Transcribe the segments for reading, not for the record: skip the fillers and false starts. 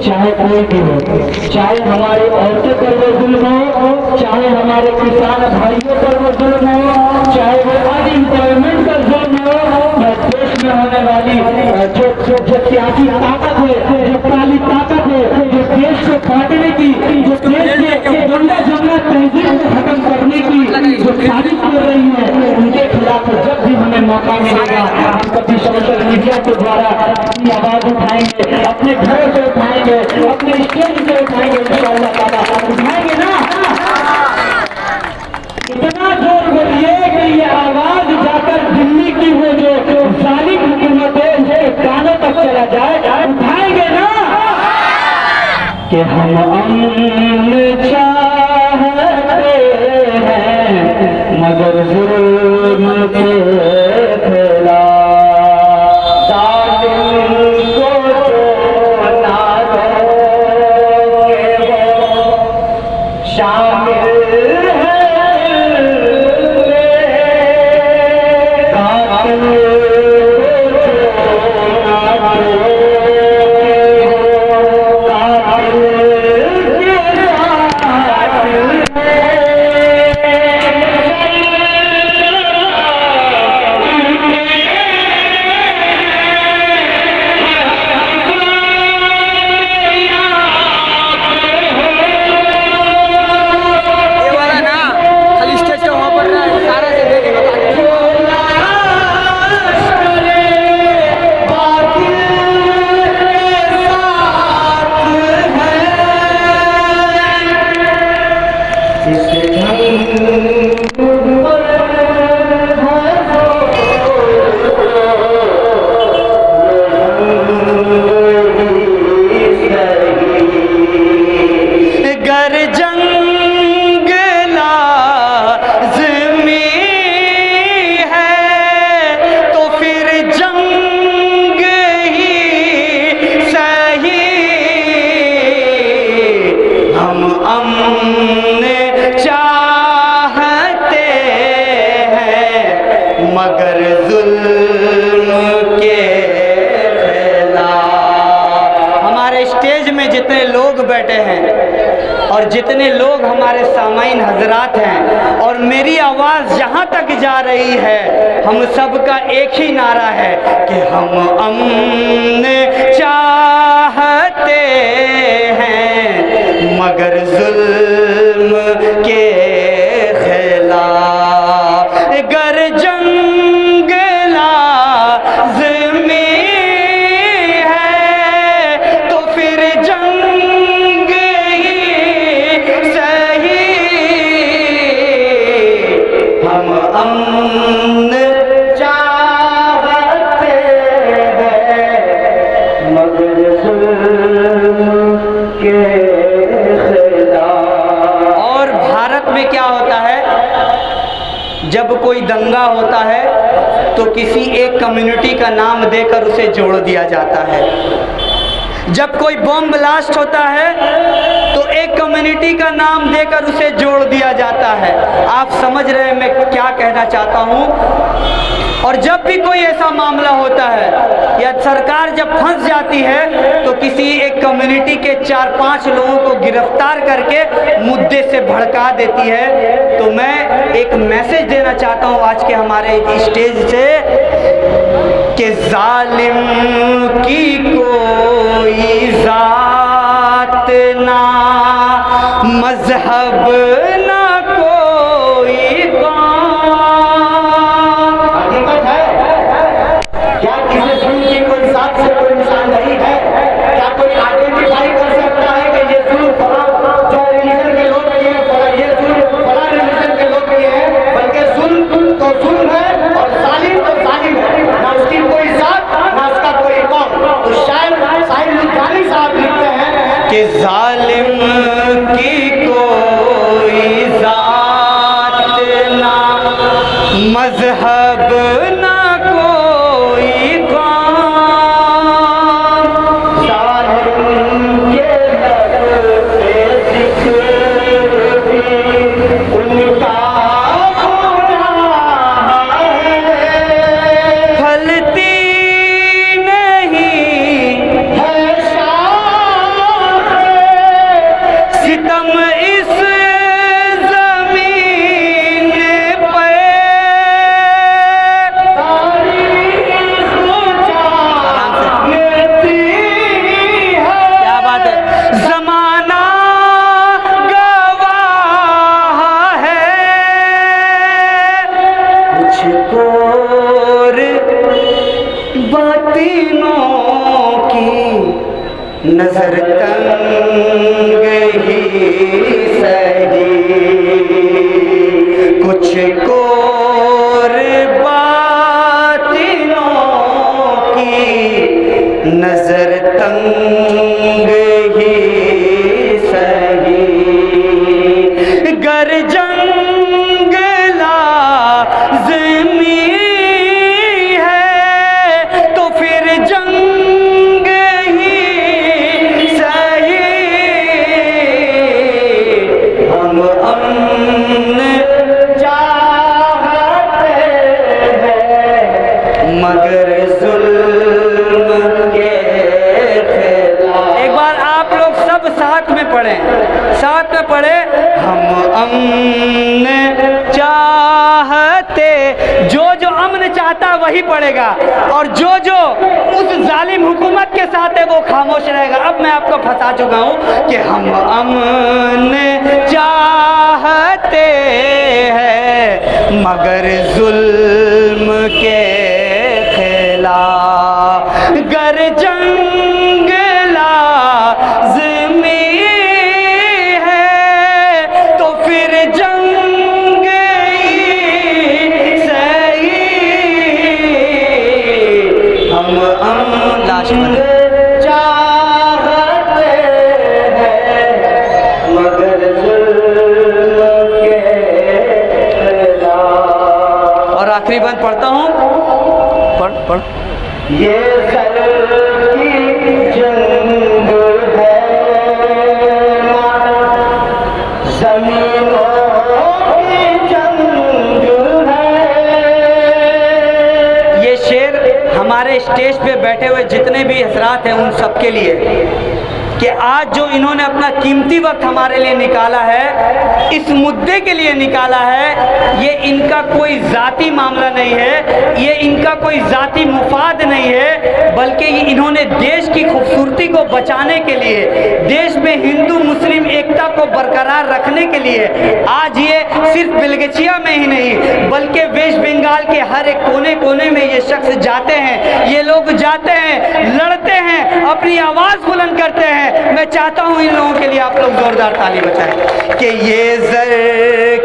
चाहे कोई भी हो, चाहे हमारे औरतों पर वो जुल्म हो, चाहे हमारे किसान भाइयों पर वो जुल्म हो, चाहे वो अनएम्प्लॉयमेंट का जुल्म हो, या देश में होने वाली जो सियासी ताकत है, जो काली ताकत है, जो देश को बांटने की, जो देश के गुंडा जमना तहजीब को खत्म करने की जो साजिश कर रही है, उनके खिलाफ जब भी हमें मौका मिलेगा हम कभी सोशल मीडिया के द्वारा अपनी आवाज उठाएंगे, अपने घरों से उठाएंगे, अपने स्टेज से उठाएंगे, इंशाअल्लाह ताला उठाएंगे ना। इतना जोर बोलिए कि ये आवाज जाकर दिल्ली की वो जो जालिम हुकूमत है उसके कानों तक चला जाए, उठाएंगे ना कि हम अमन चाहते हैं मगर जुल्म के खिलाफ जालिम को ना रोके वो शामिल है कातिल मगर जुल्म के खिलाफ। हमारे स्टेज में जितने लोग बैठे हैं और जितने लोग हमारे सामाईन हजरात हैं और मेरी आवाज़ जहाँ तक जा रही है, हम सबका एक ही नारा है कि हम अमन चाहते हैं मगर जुल्म के खिलाफ। गर जंग लाज़मी है तो फिर जंग ही सही। हम अमन चाहते हैं मगर जुल्म के खिलाफ। और भारत में क्या होता है, जब कोई दंगा होता है तो किसी एक कम्युनिटी का नाम देकर उसे जोड़ दिया जाता है। जब कोई बम ब्लास्ट होता है तो एक कम्युनिटी का नाम देकर उसे जोड़ दिया जाता है। आप समझ रहे हैं मैं क्या कहना चाहता हूँ। और जब भी कोई ऐसा मामला होता है या सरकार जब फंस जाती है तो किसी एक कम्युनिटी के 4-5 लोगों को गिरफ्तार करके मुद्दे से भड़का देती है। तो मैं एक मैसेज देना चाहता हूँ आज के हमारे स्टेज से कि जालिम की कोई जात ना, मजहब ना कोई कौम। हकीकत है क्या किसी जुल्म की कोई जात से कोई निशान नहीं है? क्या कोई आइडेंटिफाई कर सकता है कि ये जुल्म जो रिलीजन के लोग ये जुल्म फला रिलीजन के लोग ये है? बल्कि जुल्म तो जुल्म है और जालिम तो जालिम है, ना उसकी कोई जात ना उसका कोई कौम। तो शायद साहिब लुधियानी साहब लिखते हैं कि जालिम की कोई जात ना, मजहब ना कोई बातिनों की नजर तंग ही सही, कुछ कोर बातिनों की नजर तंग ही सही। गर जंग लाज़मी है तो फिर जंग ही सही। हम अमन चाहते हैं मगर जुल्म के खिलाफ। एक बार आप लोग सब साथ में पढ़ें, साथ में पढ़े। हम अमन चाहते, जो जो अमन चाहता वही पढ़ेगा, और जो जो उस जालिम हुकूमत के साथ है वो खामोश रहेगा। अब मैं आपको फंसा चुका हूँ कि हम अमन चाहते हैं मगर जुल्म के खिलाफ। गर जंग लाज़मी है तो फिर जंग ही सही। हम लाश चाहते हैं मगर जुल्म के खिलाफ। और आखिरी बात पढ़ता हूँ, पढ़। ये घर की जंग है ज़मीनों की जंग है। ये शेर हमारे स्टेज पे बैठे हुए जितने भी हजरात हैं उन सब के लिए, कि आज जो इन्होंने अपना कीमती वक्त हमारे लिए निकाला है, इस मुद्दे के लिए निकाला है। ये इनका कोई ज़ाती मामला नहीं है, ये इनका कोई ज़ाती मुफाद नहीं है, बल्कि ये इन्होंने देश की खूबसूरती को बचाने के लिए, देश में हिंदू मुस्लिम एकता को बरकरार रखने के लिए, आज ये सिर्फ बेलगछिया में ही नहीं बल्कि वेस्ट बंगाल के हर एक कोने कोने में ये शख्स जाते हैं, ये लोग जाते हैं, लड़ते हैं, अपनी आवाज़ बुलंद करते हैं। मैं चाहता हूं इन लोगों के लिए आप लोग जोरदार ताली बजाएं कि ये ज़र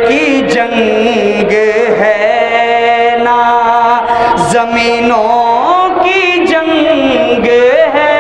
की जंग है ना ज़मीनों की जंग है।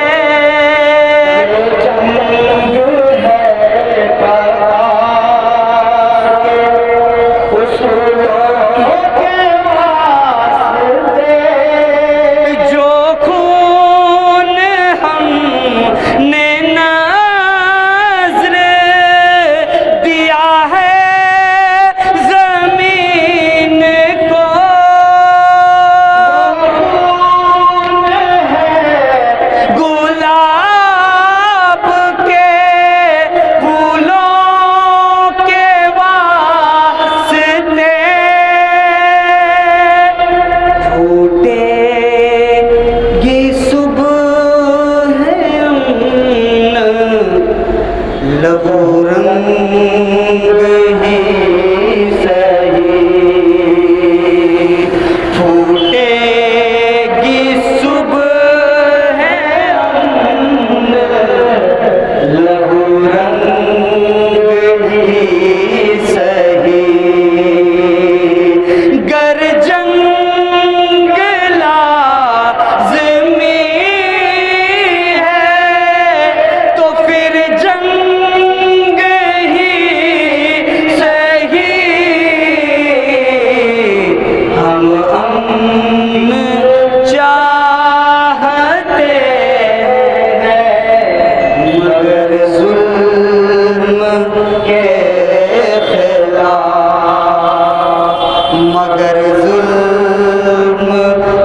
मगर जुल्म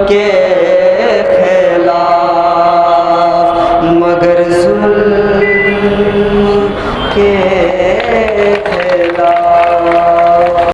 के खिलाफ, मगर जुल्म के